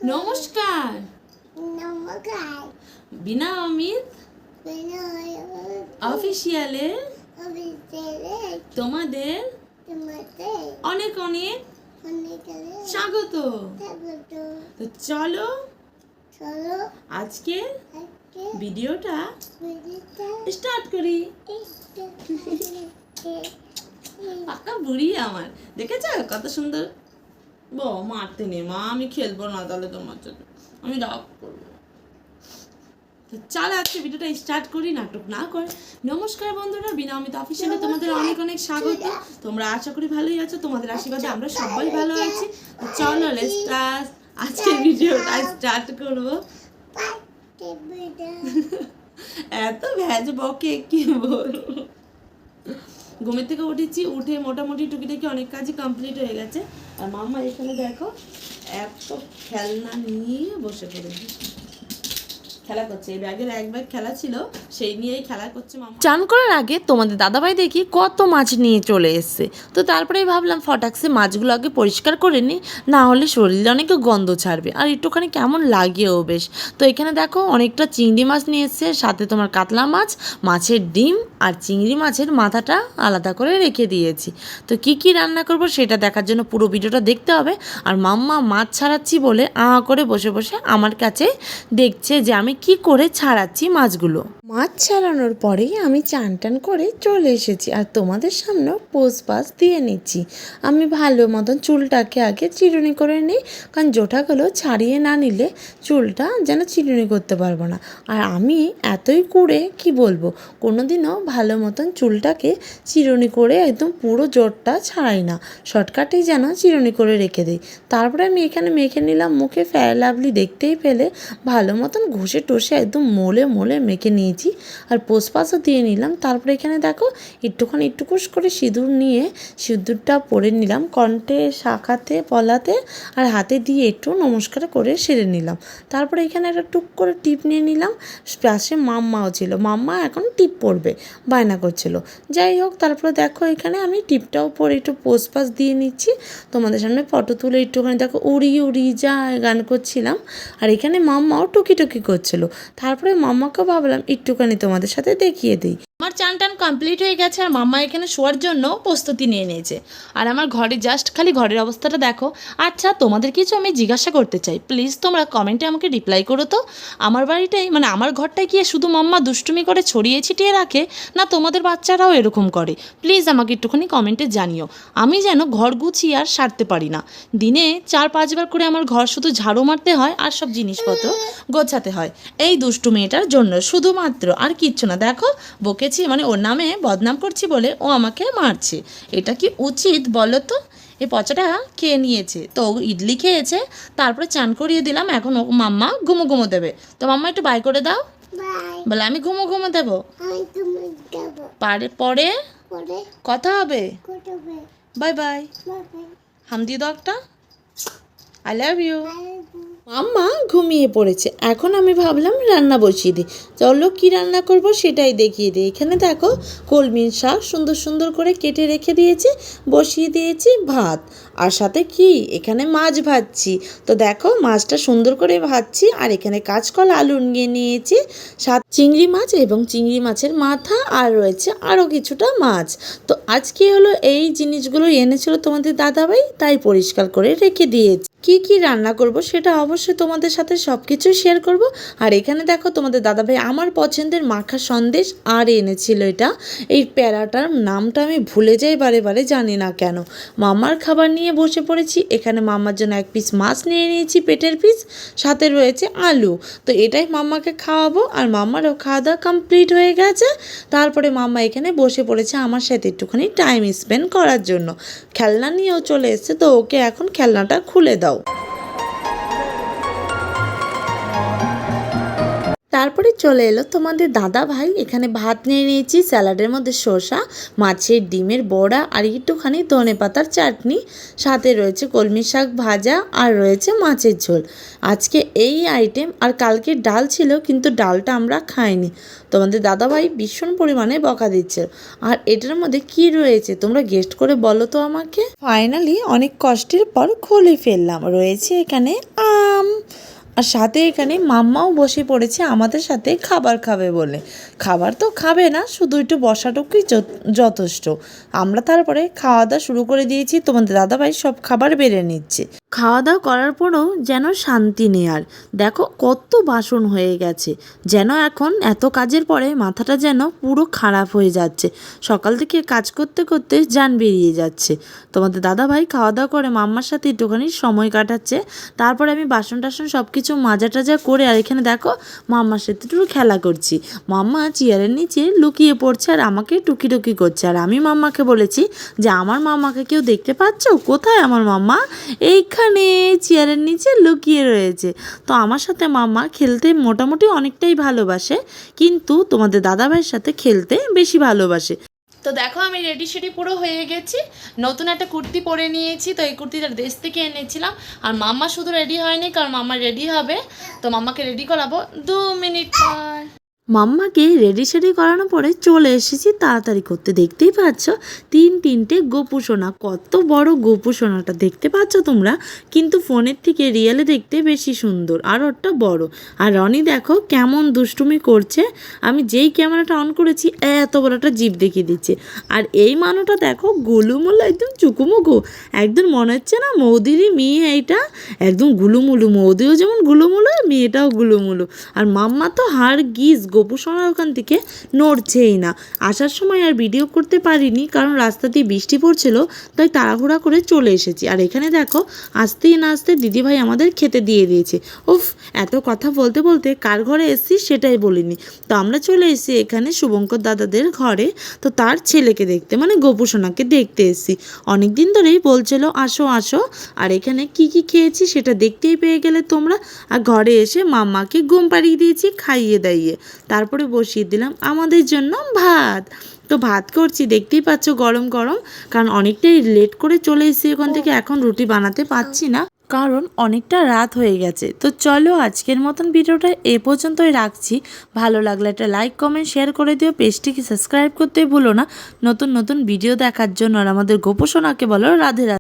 নমস্কার। নমস্কার। বিনা অমিত অফিসিয়ালে তোমাদের অনেক অনেক স্বাগত। তো চলো আজকে ভিডিওটা স্টার্ট করি। পাক্কা বুড়ি আমার, দেখেছ কত সুন্দর। মারতে নেই মা, আমি খেলবো না তাহলে তোমার সাথে, আমি রাগ করবো। তো চলো আজকে ভিডিওটা স্টার্ট করি নাটক না করে। নমস্কার বন্ধুরা, বিনা অমিত অফিসিয়ালে তোমাদের অনেক অনেক স্বাগত। তোমরা আশা করি ভালোই আছো, তোমাদের আশীর্বাদে আমরা সবাই ভালো আছি। তো চলো আজকে ভিডিওটা স্টার্ট করবো। এত ভ্যাজ বকে কি বলবো। ঘুমের থেকে উঠেছি, উঠে মোটামুটি টুকিটাকি অনেক কাজই কমপ্লিট হয়ে গেছে। আর মাম্মা এখানে দেখো এত খেলনা নিয়ে বসে পড়েছে, খেলা করছে। এই ব্যাগের এক ব্যাগ খেলা ছিল, সেই নিয়েই খেলা করছে মাম্মা। চান করার আগে তোমাদের দাদাভাই দেখি কত মাছ নিয়ে চলে এসছে। তো তারপরেই ভাবলাম ফটাক্সে মাছগুলো আগে পরিষ্কার করে নিই, না হলে শরীরে অনেক গন্ধ ছাড়বে আর একটুখানি কেমন লাগেও বেশ। তো এখানে দেখো অনেকটা চিংড়ি মাছ নিয়ে এসছে, সাথে তোমার কাতলা মাছ, মাছের ডিম আর চিংড়ি মাছের মাথাটা আলাদা করে রেখে দিয়েছি। তো কি কি রান্না করব সেটা দেখার জন্য পুরো ভিডিওটা দেখতে হবে। আর মাম্মা মাছ ছাড়াচ্ছি বলে করে বসে বসে আমার কাছে দেখছে যে আমি কি করে ছাড়াচ্ছি মাছগুলো। মাছ ছাড়ানোর পরেই আমি চান টান করে চলে এসেছি আর তোমাদের সামনে পোজ পাস দিয়ে নিচ্ছি। আমি ভালো মতন চুলটাকে আগে চিরুনি করে নিই, কারণ জোটাগুলো ছাড়িয়ে না নিলে চুলটা যেন চিরুনি করতে পারবো না। আর আমি এতই কুড়ে কি বলবো, কোনোদিনও ভালো মতন চুলটাকে চিরুনি করে একদম পুরো জোরটা ছাড়াই না, শর্টকাটেই যেন চিরুনি করে রেখে দিই। তারপরে আমি এখানে মেখে নিলাম, মুখে ফেয়ার লাভলি দেখতেই পেলে ভালো মতন ঘষে টষে একদম মোলে মোলে মেখে নিয়েছি। আর পোস্টপাসও দিয়ে নিলাম। তারপরে এখানে দেখো একটুকুস করে সিঁদুর নিয়ে সিঁদুরটা পরে নিলাম কণ্ঠে, শাখাতে, পলাতে আর হাতে দিয়ে একটু নমস্কার করে সেরে নিলাম। তারপরে এখানে একটা টুক করে টিপ নিয়ে নিলাম। পাশে মাম্মাও ছিল, মাম্মা এখন টিপ পরবে, বায়না করছিল। যাই হোক, তারপরে দেখো এখানে আমি টিপটাও পরে একটু পোস্টপাস দিয়ে নিচ্ছি। তোমাদের সামনে ফটো তুলে একটুখানি দেখো উড়ি উড়ি যায় গান করছিলাম। আর এখানে মাম্মাও টুকি করছিল। তারপরে মাম্মাকেও ভাবলাম একটুখানি তোমাদের সাথে দেখিয়ে দিই। আমার চান টান কমপ্লিট হয়ে গেছে আর মাম্মা এখানে শোয়ার জন্য প্রস্তুতি নিয়ে নিয়েছে। আর আমার ঘরে জাস্ট খালি ঘরের অবস্থাটা দেখো। আচ্ছা, তোমাদের কিছু আমি জিজ্ঞাসা করতে চাই, প্লিজ তোমরা কমেন্টে আমাকে রিপ্লাই করো তো। আমার বাড়িটাই মানে আমার ঘরটায় গিয়ে শুধু মাম্মা দুষ্টুমি করে ছড়িয়ে ছিটিয়ে রাখে, না তোমাদের বাচ্চারাও এরকম করে? প্লিজ আমাকে একটুখানি কমেন্টে জানিও। আমি যেন ঘর গুছিয়ে আর সারতে পারি না, দিনে 4-5 বার করে আমার ঘর শুধু ঝাড়ু মারতে হয় আর সব জিনিসপত্র গোছাতে হয় এই দুষ্টু মেয়েটার জন্য শুধুমাত্র, আর কিচ্ছু না। দেখো বকেছি, মানে ওর নামে বদনাম করছি বলে ও আমাকে মারছে। এটা কি উচিত বলো তো? এই পচাটা খেয়ে নিয়েছে, তো ইডলি খেয়েছে, তারপরে চান করিয়ে দিলাম। এখন ও মাম্মা ঘুমো দেবে। তো মাম্মা একটু বাই করে দাও, বলে আমি ঘুমো দেবো। পরে কথা হবে। Bye bye. হাম দিয়ে দাও একটা। I love you. মাম্মা ঘুমিয়ে পড়েছে, এখন আমি ভাবলাম রান্না বসিয়ে দিই। চলো কি রান্না করব সেটাই দেখিয়ে দিই। এখানে দেখো কলমির শাক সুন্দর সুন্দর করে কেটে রেখে দিয়েছি, বসিয়ে দিয়েছি ভাত। আর সাথে কি এখানে মাছ ভাজছি। তো দেখো মাছটা সুন্দর করে ভাজছি। আর এখানে কাঁচকলা আলু নিয়ে নিয়েছি, সাথে চিংড়ি মাছ এবং চিংড়ি মাছের মাথা, আর রয়েছে আরও কিছুটা মাছ। তো আজকে হলো এই জিনিসগুলো এনেছিল তোমাদের দাদাভাই, তাই পরিষ্কার করে রেখে দিয়েছি। কি কি রান্না করব সেটা অবশ্যই তোমাদের সাথে সব কিছু শেয়ার করব। আর এখানে দেখো তোমাদের দাদাভাই আমার পছন্দের মাখা সন্দেশ আর এনেছিল এটা। এই প্যারাটার নামটা আমি ভুলে যাই বারে জানি না কেন। মামার খাবার নিয়ে বসে পড়েছি। এখানে মামার জন্য এক পিস মাছ নিয়ে নিয়েছি, পেটের পিস, সাথে রয়েছে আলু। তো এটাই মাম্মাকে খাওয়াবো। আর মাম্মারও খাওয়া দাওয়া কমপ্লিট হয়ে গেছে। তারপরে মাম্মা এখানে বসে পড়েছে আমার সাথে একটুখানি টাইম স্পেন্ড করার জন্য। খেলনা নিয়েও চলে এসছে, তো ওকে এখন খেলনাটা খুলে দাও। তারপরে চলে এলো তোমাদের দাদা ভাই। এখানে ভাত নিয়ে নিয়েছি, স্যালাডের মধ্যে শসা, মাছের ডিমের বড়া আর একটুখানি ধনেপাতার চাটনি, সাথে রয়েছে কলমি শাক ভাজা আর রয়েছে মাছের ঝোল। আজকে এই আইটেম। আর কালকে ডাল ছিল, কিন্তু ডালটা আমরা খাইনি। তোমাদের দাদাভাই ভীষণ পরিমাণে বকা দিচ্ছে। আর এটার মধ্যে কি রয়েছে তোমরা গেস্ট করে বলো তো আমাকে। ফাইনালি অনেক কষ্টের পর খুলে ফেললাম। রয়েছে এখানে আম, আর সাথে এখানে মাম্মাও বসে পড়েছে আমাদের সাথে খাবার খাবে বলে। খাবার তো খাবে না, শুধু একটু বসাটুকুই যথেষ্ট। আমরা তারপরে খাওয়া দাওয়া শুরু করে দিয়েছি। তোমাদের দাদাভাই সব খাবার বেড়ে নিচ্ছে। খাওয়া দাওয়া করার পরেও যেন শান্তি নেই। আর দেখো কত বাসন হয়ে গেছে, যেন এখন এত কাজের পরে মাথাটা যেন পুরো খারাপ হয়ে যাচ্ছে। সকাল থেকে কাজ করতে করতে জান বেরিয়ে যাচ্ছে। তোমাদের দাদাভাই খাওয়া দাওয়া করে মাম্মার সাথে একটুখানি সময় কাটাচ্ছে। তারপরে আমি বাসন টাসন সব কিছু মাজা টাজা করে, আর এখানে দেখো মাম্মার সাথে একটু খেলা করছি। মাম্মা চেয়ারের নিচে লুকিয়ে পড়ছে আর আমাকে টুকি করছে। আর আমি মাম্মাকে বলেছি যে আমার মাম্মাকে কেউ দেখতে পাচ্ছ? কোথায় আমার মাম্মা? এইখানে চেয়ারের নিচে লুকিয়ে রয়েছে। তো আমার সাথে মাম্মা খেলতে মোটামুটি অনেকটাই ভালোবাসে, কিন্তু তোমাদের দাদাভাইয়ের সাথে খেলতে বেশি ভালোবাসে। তো দেখো আমি রেডি সেডি পুরো হয়ে গেছি। নতুন একটা কুর্তি পরে নিয়েছি, তো এই কুর্তিটা দেশ থেকে এনেছিলাম। আর মাম্মা শুধু রেডি হয়নি, কারণ মাম্মা রেডি হবে। তো মাম্মাকে রেডি করাবো 2 মিনিট পর। মাম্মাকে রেডি সেডি করানোর পরে চলে এসেছি তাড়াতাড়ি করতে। দেখতেই পাচ্ছ তিনটে গোপু সোনা। কত বড় গোপু সোনাটা দেখতে পাচ্ছ তোমরা, কিন্তু ফোনের থেকে রিয়েলে দেখতে বেশি সুন্দর আর ওটা বড়। আর রনি দেখো কেমন দুষ্টুমি করছে। আমি যেই ক্যামেরাটা অন করেছি এত বড় একটা জিভ দেখিয়ে দিচ্ছে। আর এই মানুষটা দেখো গুলুমুলু, একদম চুকুমুকু, একদম মনে হচ্ছে না মৌদিরই মেয়ে। এইটা একদম গুলুমুলু, মৌদিও যেমন গুলুমুলু, মেয়েটাও গুলুমুলু। আর মাম্মা তো হাড় গিজ গোপু সোনার ওখান থেকে নড়ছেই না। আসার সময় আর ভিডিও করতে পারিনি, কারণ রাস্তা দিয়ে বৃষ্টি পড়ছিল, তাই তাড়াহুড়া করে চলে এসেছি। আর এখানে দেখো আসতেই না আসতে দিদিভাই আমাদের খেতে দিয়ে দিয়েছে। উফ, এত কথা বলতে বলতে কার ঘরে এসেছি সেটাই বলিনি। তো আমরা চলে এসেছি এখানে শুভঙ্কর দাদাদের ঘরে। তো তার ছেলেকে দেখতে, মানে গোপু সোনাকে দেখতে এসেছি। অনেক দিন ধরেই বলছিল আসো আসো। আর এখানে কি কি খেয়েছি সেটা দেখতেই পেয়ে গেলে তোমরা। আর ঘরে এসে মাম্মাকে ঘুম পাড়িয়ে দিয়েছি খাইয়ে দাইয়ে। তারপরে বসিয়ে দিলাম আমাদের জন্য ভাত। তো ভাত করছি, দেখতেই পাচ্ছ গরম গরম, কারণ অনেকটাই লেট করে চলে এসেছি ওখান থেকে। এখন রুটি বানাতে পারছি না, কারণ অনেকটা রাত হয়ে গেছে। তো চলো আজকের মতন ভিডিওটা এ পর্যন্তই রাখছি। ভালো লাগলে একটা লাইক কমেন্ট শেয়ার করে দিও। পেজটিকে সাবস্ক্রাইব করতে ভুলো না নতুন নতুন ভিডিও দেখার জন্য। আর আমাদের গোপু সোনাকে বলো রাধে রাধে।